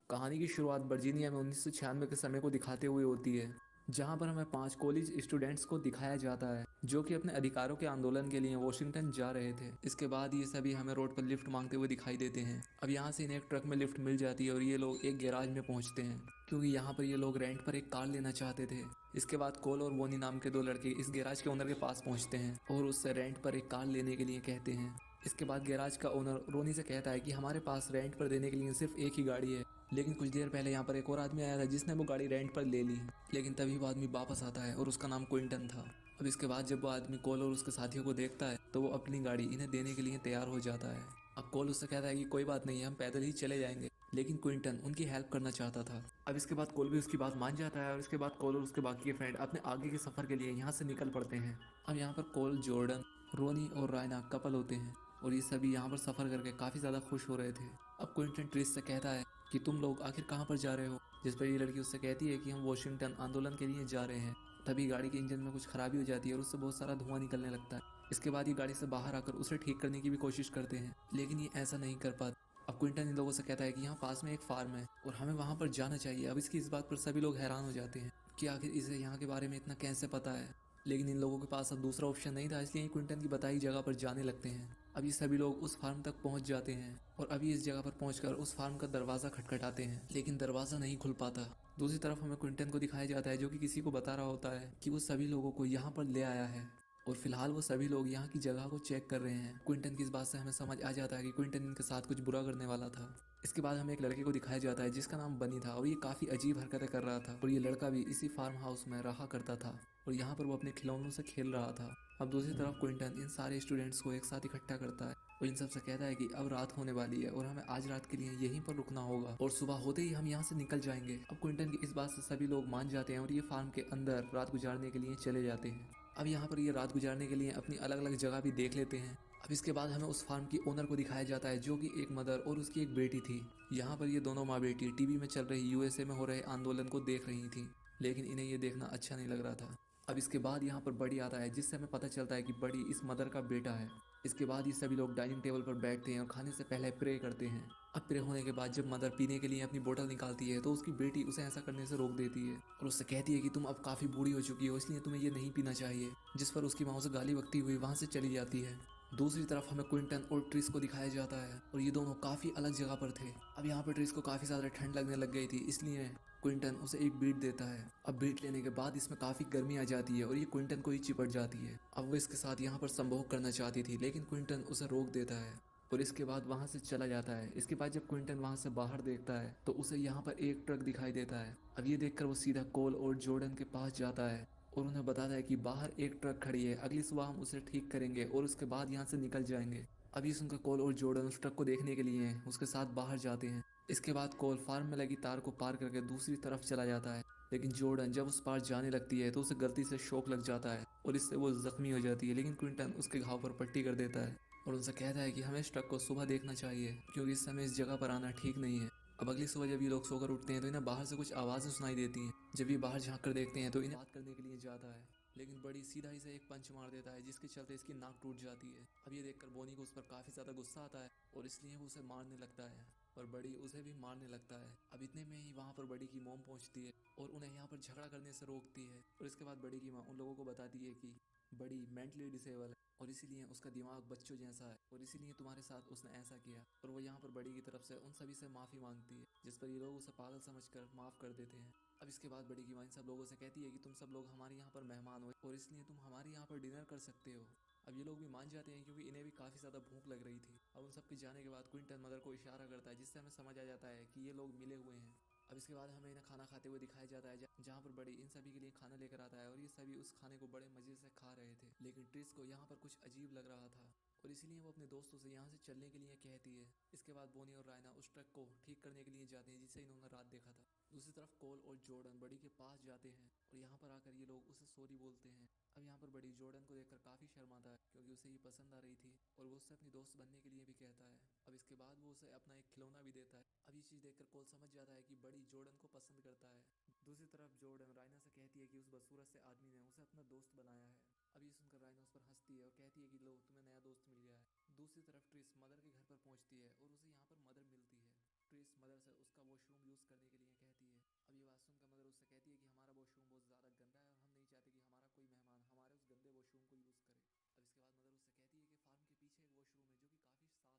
कहानी की शुरुआत वर्जीनिया में 1996 के समय को दिखाते हुए होती है, जहां पर हमें 5 कॉलेज स्टूडेंट्स को दिखाया जाता है जो कि अपने अधिकारों के आंदोलन के लिए वॉशिंगटन जा रहे थे। इसके बाद ये सभी हमें रोड पर लिफ्ट मांगते हुए दिखाई देते हैं। अब यहाँ से इन्हें एक ट्रक में लिफ्ट मिल जाती है और ये लोग एक गैराज में पहुंचते हैं, क्योंकि यहाँ पर ये लोग रेंट पर एक कार लेना चाहते थे। इसके बाद कोल और बोनी नाम के 2 लड़के इस गैराज के ओनर के पास पहुंचते हैं और उससे रेंट पर एक कार लेने के लिए कहते हैं। इसके बाद गैराज का ओनर रोनी से कहता है कि हमारे पास रेंट पर देने के लिए सिर्फ एक ही गाड़ी है, लेकिन कुछ देर पहले यहाँ पर एक और आदमी आया था जिसने वो गाड़ी रेंट पर ले ली। लेकिन तभी वो आदमी वापस आता है और उसका नाम क्विंटन था। अब इसके बाद जब वो आदमी कोल और उसके साथियों को देखता है तो वो अपनी गाड़ी इन्हें देने के लिए तैयार हो जाता है। अब कोल उससे कहता है कि कोई बात नहीं है, हम पैदल ही चले जाएंगे, लेकिन क्विंटन उनकी हेल्प करना चाहता था। अब इसके बाद कोल भी उसकी बात मान जाता है और इसके बाद कोल और उसके बाकी के फ्रेंड अपने आगे के सफर के लिए यहाँ से निकल पड़ते हैं। अब यहाँ पर कोल, जॉर्डन, रोनी और रायना कपल होते हैं और ये सभी यहाँ पर सफर करके काफी ज्यादा खुश हो रहे थे। अब क्विंटन ट्रिस से कहता है कि तुम लोग आखिर कहाँ पर जा रहे हो, जिस पर ये लड़की उससे कहती है कि हम वॉशिंगटन आंदोलन के लिए जा रहे हैं। तभी गाड़ी के इंजन में कुछ खराबी हो जाती है और उससे बहुत सारा धुआं निकलने लगता है। इसके बाद ये गाड़ी से बाहर आकर उसे ठीक करने की भी कोशिश करते हैं, लेकिन ये ऐसा नहीं कर पाते। अब क्विंटन इन लोगों से कहता है कि यहाँ पास में एक फार्म है और हमें वहाँ पर जाना चाहिए। अब इसकी इस बात पर सभी लोग हैरान हो जाते हैं कि आखिर इसे यहाँ के बारे में इतना कैसे पता है, लेकिन इन लोगों के पास अब दूसरा ऑप्शन नहीं था, इसलिए क्विंटन की बताई जगह पर जाने लगते हैं। अभी सभी लोग उस फार्म तक पहुंच जाते हैं और अभी इस जगह पर पहुंचकर उस फार्म का दरवाजा खटखटाते हैं, लेकिन दरवाजा नहीं खुल पाता। दूसरी तरफ हमें क्विंटन को दिखाया जाता है जो कि किसी को बता रहा होता है कि वो सभी लोगों को यहाँ पर ले आया है और फिलहाल वो सभी लोग यहाँ की जगह को चेक कर रहे हैं। क्विंटन की इस बात से हमें समझ आ जाता है कि क्विंटन इनके साथ कुछ बुरा करने वाला था। इसके बाद हमें एक लड़के को दिखाया जाता है जिसका नाम बनी था और ये काफी अजीब हरकतें कर रहा था और ये लड़का भी इसी फार्म हाउस में रहा करता था और यहाँ पर वो अपने खिलौनों से खेल रहा था। अब दूसरी तरफ क्विंटन इन सारे स्टूडेंट्स को एक साथ इकट्ठा करता है और इन सबसे कहता है कि अब रात होने वाली है और हमें आज रात के लिए यहीं पर रुकना होगा और सुबह होते ही हम यहाँ से निकल जाएंगे। अब क्विंटन की इस बात से सभी लोग मान जाते हैं और ये फार्म के अंदर रात गुजारने के लिए चले जाते हैं। अब यहाँ पर ये रात गुजारने के लिए अपनी अलग अलग जगह भी देख लेते हैं। अब इसके बाद हमें उस फार्म की ओनर को दिखाया जाता है जो कि एक मदर और उसकी एक बेटी थी। यहाँ पर ये दोनों माँ बेटी टीवी में चल रही यूएसए में हो रहे आंदोलन को देख रही थी, लेकिन इन्हें ये देखना अच्छा नहीं लग रहा था। अब इसके बाद यहाँ पर बड़ी आता है जिससे हमें पता चलता है कि बड़ी इस मदर का बेटा है। इसके बाद ये सभी लोग डाइनिंग टेबल पर बैठते हैं और खाने से पहले प्रे करते हैं। अब प्रे होने के बाद जब मदर पीने के लिए अपनी बोतल निकालती है तो उसकी बेटी उसे ऐसा करने से रोक देती है और उससे कहती है कि तुम अब काफी बूढ़ी हो चुकी हो, इसलिए तुम्हें ये नहीं पीना चाहिए, जिस पर उसकी माँ उसे गाली बकती हुई वहां से चली जाती है। दूसरी तरफ हमें क्विंटन और ट्रिस को दिखाया जाता है और ये दोनों काफी अलग जगह पर थे। अब यहाँ पर ट्रिस को काफी ज्यादा ठंड लगने लग गई थी, इसलिए क्विंटन उसे एक बीट देता है। अब बीट लेने के बाद इसमें काफी गर्मी आ जाती है और ये क्विंटन को ही चिपट जाती है। अब वो इसके साथ यहाँ पर संभोग करना चाहती थी, लेकिन क्विंटन उसे रोक देता है और इसके बाद वहां से चला जाता है। इसके बाद जब क्विंटन वहां से बाहर देखता है तो उसे यहाँ पर एक ट्रक दिखाई देता है। अब ये देखकर वो सीधा कोल और जॉर्डन के पास जाता है और उन्हें बताता है कि बाहर एक ट्रक खड़ी है, अगली सुबह हम उसे ठीक करेंगे और उसके बाद यहाँ से निकल जाएंगे। अभी सुनकर कोल और जॉर्डन उस ट्रक को देखने के लिए उसके साथ बाहर जाते हैं। इसके बाद कोल फार्म में लगी तार को पार करके दूसरी तरफ चला जाता है, लेकिन जॉर्डन जब उस पार जाने लगती है तो उसे गलती से शॉक लग जाता है और इससे वो जख्मी हो जाती है। लेकिन क्विंटन उसके घाव पर पट्टी कर देता है और उनसे कहता है कि हमें इस ट्रक को सुबह देखना चाहिए क्योंकि इस समय इस जगह पर आना ठीक नहीं है। अब अगली सुबह जब ये लोग सोकर उठते हैं तो इन्हें बाहर से कुछ आवाजें सुनाई देती हैं। जब ये बाहर झांक कर देखते हैं तो इन्हें बात करने के लिए जाता है, लेकिन बड़ी सीधा ही से एक पंच मार देता है जिसके चलते इसकी नाक टूट जाती है। अब ये देखकर बोनी को उस पर काफी ज्यादा गुस्सा आता है और इसलिए वो उसे मारने लगता है और बड़ी उसे भी मारने लगता है। अब इतने में ही वहां पर बड़ी की मॉम पहुंचती है और उन्हें यहाँ पर झगड़ा करने से रोकती है और इसके बाद बड़ी की माँ उन लोगों को बताती है कि बड़ी मेंटली डिसेबल है और इसीलिए उसका दिमाग बच्चों जैसा है और इसीलिए तुम्हारे साथ उसने ऐसा किया। और वो यहाँ पर बड़ी की तरफ से उन सभी से माफी मांगती है, जिस पर ये लोग उसे पागल समझकर माफ कर देते हैं। अब इसके बाद बड़ी की माँ इन सब लोगों से कहती है कि तुम सब लोग हमारे यहाँ पर मेहमान हो और इसलिए तुम हमारे यहाँ पर डिनर कर सकते हो। अब ये लोग भी मान जाते हैं क्योंकि इन्हें भी काफी ज्यादा भूख लग रही थी। अब उन सबके जाने के बाद क्विंटन मदर को इशारा करता है जिससे हमें समझ आ जाता है कि ये लोग मिले हुए हैं। अब इसके बाद हमें इन्हें खाना खाते हुए दिखाया जाता है जहाँ पर बड़ी इन सभी के लिए खाना लेकर आता है और ये सभी उस खाने को बड़े मजे से खा रहे थे। लेकिन ट्रिस को यहाँ पर कुछ अजीब लग रहा था और इसीलिए वो अपने दोस्तों से यहाँ से चलने के लिए कहती है। इसके बाद बोनी और रायना उस ट्रक को ठीक करने के लिए जाते हैं जिसे इन्होंने रात देखा था। दूसरी तरफ कोल और जॉर्डन बड़ी के पास जाते हैं और यहाँ पर आकर ये लोग उसे सॉरी बोलते हैं। अब यहाँ पर बड़ी जॉर्डन को देखकर काफी शर्माता है क्योंकि उसे ये पसंद आ रही थी और वो उससे अपनी दोस्त बनने के लिए भी कहता है। अब इसके बाद वो उसे अपना एक खिलौना भी देता है। अब ये चीज देखकर कोल समझ जाता है कि बड़ी जॉर्डन को पसंद करता है। दूसरी तरफ जॉर्डन रायना से कहती है कि उस बदसूरत से आदमी ने उसे अपना दोस्त बनाया है। अब ये सुनकर रायना उस पर हंसती है और कहती है कि लो तुम्हें नया दोस्त मिल गया है। दूसरी तरफ ट्रिस मदर के घर पर पहुंचती है और उसे यहाँ पर मदर मिलती है। ट्रिस मदर से उसका वो वॉशरूम यूज़ करने के लिए कहती है। अब ये बात सुनकर मदर उससे कहती है कि हमारा वॉशरूम बहुत ज़्यादा गंदा है और हम नहीं चाहते कि हमारा कोई मेहमान हमारे उस गंदे वॉशरूम को यूज़ करे। अब इसके बाद मदर उससे कहती है कि फार्म के पीछे एक वॉशरूम है जो कि काफ़ी साफ़ है, तो तुम क्यों ना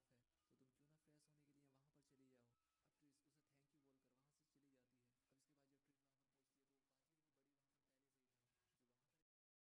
फ्रेश होने के लिए वहाँ पर चली जाओ। अब ट्रिस उसे थैंक यू बोलकर वहाँ से चली जाती है। अब इसके बाद जब ट्रिस वहाँ पर पहुँचती है तो वो पाती है कि बड़ी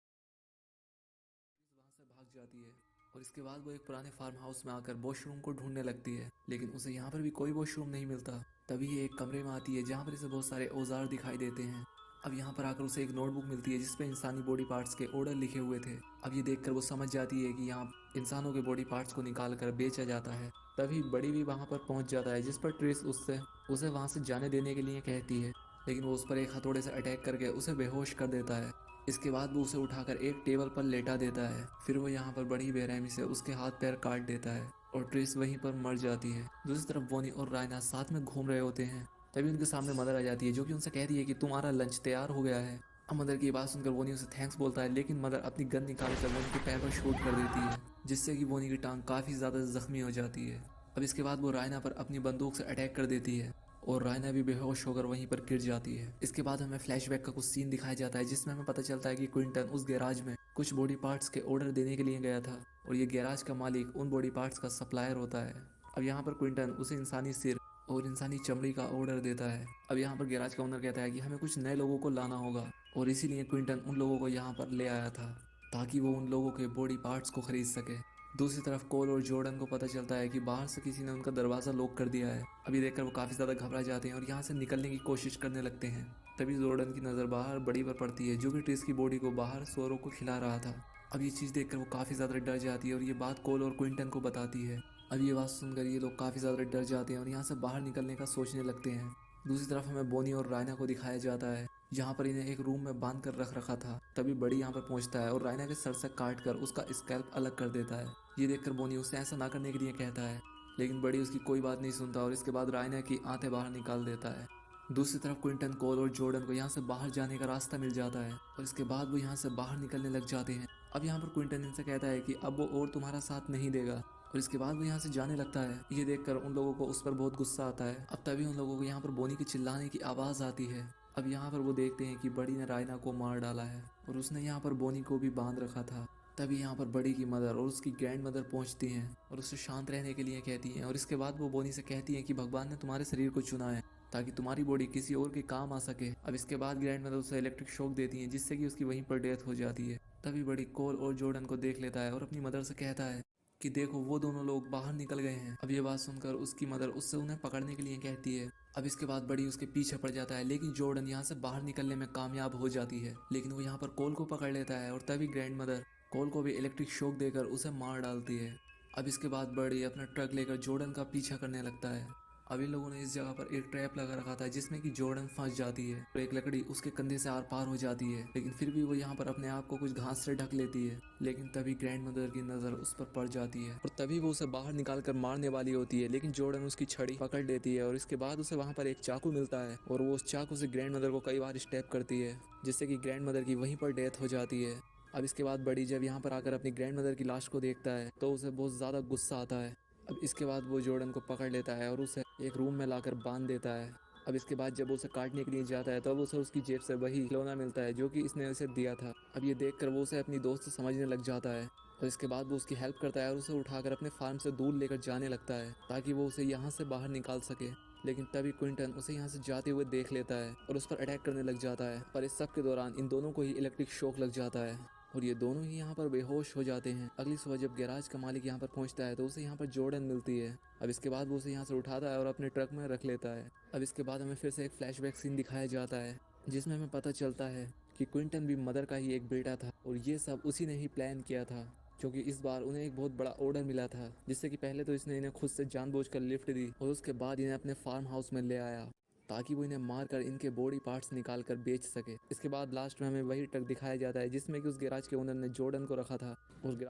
वहाँ पर पहले से ही था, जो वहाँ पर ट्रिस वहाँ से भाग जाती है। और इसके बाद वो एक पुराने फार्म हाउस में आकर वॉशरूम को ढूंढने लगती है, लेकिन उसे यहाँ पर भी कोई वॉशरूम नहीं मिलता। तभी ये एक कमरे में आती है जहाँ पर इसे बहुत सारे औजार दिखाई देते हैं। अब यहाँ पर आकर उसे एक नोटबुक मिलती है जिसपे इंसानी बॉडी पार्ट्स के ऑर्डर लिखे हुए थे। अब ये देखकर वो समझ जाती है कि यहाँ इंसानों के बॉडी पार्ट्स को निकाल कर बेचा जाता है। तभी बड़ी भी वहाँ पर पहुँच जाता है, जिस पर ट्रिस उसे वहाँ से जाने देने के लिए कहती है, लेकिन वो उस पर एक हथौड़े से अटैक करके उसे बेहोश कर देता है। इसके बाद वो उसे उठाकर एक टेबल पर लेटा देता है। फिर वो यहाँ पर बड़ी बेरहमी से उसके हाथ पैर काट देता है और ट्रिस वहीं पर मर जाती है। दूसरी तरफ बोनी और रायना साथ में घूम रहे होते हैं। तभी उनके सामने मदर आ जाती है जो कि उनसे कहती है कि तुम्हारा लंच तैयार हो गया है। अब मदर की बात सुनकर बोनी उसे थैंक्स बोलता है, लेकिन मदर अपनी गन निकाल कर बोनी के पैर पर शूट कर देती है, जिससे कि बोनी की टांग काफ़ी ज़्यादा जख्मी हो जाती है। अब इसके बाद वो रायना पर अपनी बंदूक से अटैक कर देती है और रायना भी बेहोश होकर वहीं पर गिर जाती है। इसके बाद हमें फ्लैशबैक का कुछ सीन दिखाया जाता है जिसमें हमें पता चलता है कि क्विंटन उस गैराज में कुछ बॉडी पार्ट्स के ऑर्डर देने के लिए गया था और ये गैराज का मालिक उन बॉडी पार्ट्स का सप्लायर होता है। अब यहाँ पर क्विंटन उसे इंसानी सिर और इंसानी चमड़ी का ऑर्डर देता है। अब यहाँ पर गैराज का ओनर कहता है कि हमें कुछ नए लोगों को लाना होगा और इसीलिए क्विंटन उन लोगों को यहाँ पर ले आया था ताकि वो उन लोगों के बॉडी पार्ट्स को खरीद सके। दूसरी तरफ कोल और जॉर्डन को पता चलता है कि बाहर से किसी ने उनका दरवाज़ा लॉक कर दिया है। अभी देखकर वो काफ़ी ज़्यादा घबरा जाते हैं और यहाँ से निकलने की कोशिश करने लगते हैं। तभी जॉर्डन की नज़र बाहर बड़ी पर पड़ती है जो कि ट्रिस की बॉडी को बाहर सोरों को खिला रहा था। अब ये चीज़ देखकर वो काफ़ी ज़्यादा डर जाती है और ये बात कोल और क्विंटन को बताती है। अब ये बात सुनकर ये लोग काफ़ी ज़्यादा डर जाते हैं और यहाँ से बाहर निकलने का सोचने लगते हैं। दूसरी तरफ हमें बोनी और रायना को दिखाया जाता है जहाँ पर इन्हें एक रूम में बांध कर रख रखा था। तभी बड़ी यहाँ पर पहुँचता है और रायना के सर से काट कर उसका स्कैल्प अलग कर देता है। ये देखकर बोनी उसे ऐसा ना करने के लिए कहता है, लेकिन बड़ी उसकी कोई बात नहीं सुनता और इसके बाद रायना की आंतें बाहर निकाल देता है। दूसरी तरफ क्विंटन, कोल और जॉर्डन को यहाँ से बाहर जाने का रास्ता मिल जाता है और इसके बाद वो यहाँ से बाहर निकलने लग जाते हैं। अब यहाँ पर क्विंटन इनसे कहता है कि अब वो और तुम्हारा साथ नहीं देगा और इसके बाद वो यहाँ से जाने लगता है। ये देखकर उन लोगों को उस पर बहुत गुस्सा आता है। अब तभी उन लोगों को यहाँ पर बोनी की चिल्लाने की आवाज़ आती है। अब यहाँ पर वो देखते हैं कि बड़ी ने रायना को मार डाला है और उसने यहाँ पर बोनी को भी बांध रखा था। तभी यहाँ पर बड़ी की मदर और उसकी ग्रैंड मदर पहुँचती हैं और उससे शांत रहने के लिए कहती हैं और इसके बाद वो बोनी से कहती हैं कि भगवान ने तुम्हारे शरीर को चुना है ताकि तुम्हारी बॉडी किसी और के काम आ सके। अब इसके बाद ग्रैंड मदर उसे इलेक्ट्रिक शॉक देती हैं जिससे कि उसकी वहीं पर डेथ हो जाती है। तभी बड़ी कोल और जॉर्डन को देख लेता है और अपनी मदर से कहता है कि देखो वो दोनों लोग बाहर निकल गए हैं। अब ये बात सुनकर उसकी मदर उससे उन्हें पकड़ने के लिए कहती है। अब इसके बाद बड़ी उसके पीछे पड़ जाता है, लेकिन जॉर्डन यहाँ से बाहर निकलने में कामयाब हो जाती है, लेकिन वो यहाँ पर कोल को पकड़ लेता है और तभी ग्रैंड मदर कोल को भी इलेक्ट्रिक शॉक देकर उसे मार डालती है। अब इसके बाद बड़ी अपना ट्रक लेकर जॉर्डन का पीछा करने लगता है। अब इन लोगों ने इस जगह पर एक ट्रैप लगा रखा था जिसमें कि जॉर्डन फंस जाती है और एक लकड़ी उसके कंधे से आर पार हो जाती है, लेकिन फिर भी वो यहाँ पर अपने आप को कुछ घास से ढक लेती है। लेकिन तभी ग्रैंड मदर की नज़र उस पर पड़ जाती है और तभी वो उसे बाहर निकाल कर मारने वाली होती है, लेकिन जॉर्डन उसकी छड़ी पकड़ लेती है और इसके बाद उसे वहाँ पर एक चाकू मिलता है और वो उस चाकू से ग्रैंड मदर को कई बार स्टैप करती है, जिससे कि ग्रैंड मदर की वहीं पर डेथ हो जाती है। अब इसके बाद बड़ी जब यहाँ पर आकर अपनी ग्रैंड मदर की लाश को देखता है तो उसे बहुत ज़्यादा गुस्सा आता है। अब इसके बाद वो जॉर्डन को पकड़ लेता है और उसे एक रूम में लाकर बांध देता है। अब इसके बाद जब उसे काटने के लिए जाता है तो अब उसे उसकी जेब से वही खिलौना मिलता है जो कि इसने उसे दिया था। अब ये देखकर वो उसे अपनी दोस्त समझने लग जाता है और इसके बाद वो उसकी हेल्प करता है और उसे उठाकर अपने फार्म से दूर लेकर जाने लगता है ताकि वो उसे यहाँ से बाहर निकाल सके। लेकिन तभी क्विंटन उसे यहाँ से जाते हुए देख लेता है और उस पर अटैक करने लग जाता है, पर इस सब के दौरान इन दोनों को ही इलेक्ट्रिक शॉक लग जाता है और ये दोनों ही यहाँ पर बेहोश हो जाते हैं। अगली सुबह जब गैराज का मालिक यहाँ पर पहुँचता है तो उसे यहाँ पर जॉर्डन मिलती है। अब इसके बाद वो उसे यहाँ से उठाता है और अपने ट्रक में रख लेता है। अब इसके बाद हमें फिर से एक फ्लैशबैक सीन दिखाया जाता है जिसमें हमें पता चलता है कि क्विंटन भी मदर का ही एक बेटा था और ये सब उसी ने ही प्लान किया था, क्योंकि इस बार उन्हें एक बहुत बड़ा ऑर्डर मिला था जिससे कि पहले तो इसने इन्हें खुद से जानबूझकर लिफ्ट दी और उसके बाद इन्हें अपने फार्म हाउस में ले आया ताकि वो इन्हें मारकर इनके बॉडी पार्ट्स निकाल कर बेच सके। इसके बाद लास्ट में हमें वही ट्रक दिखाया जाता है जिसमें कि उस गैराज के ओनर ने जॉर्डन को रखा था और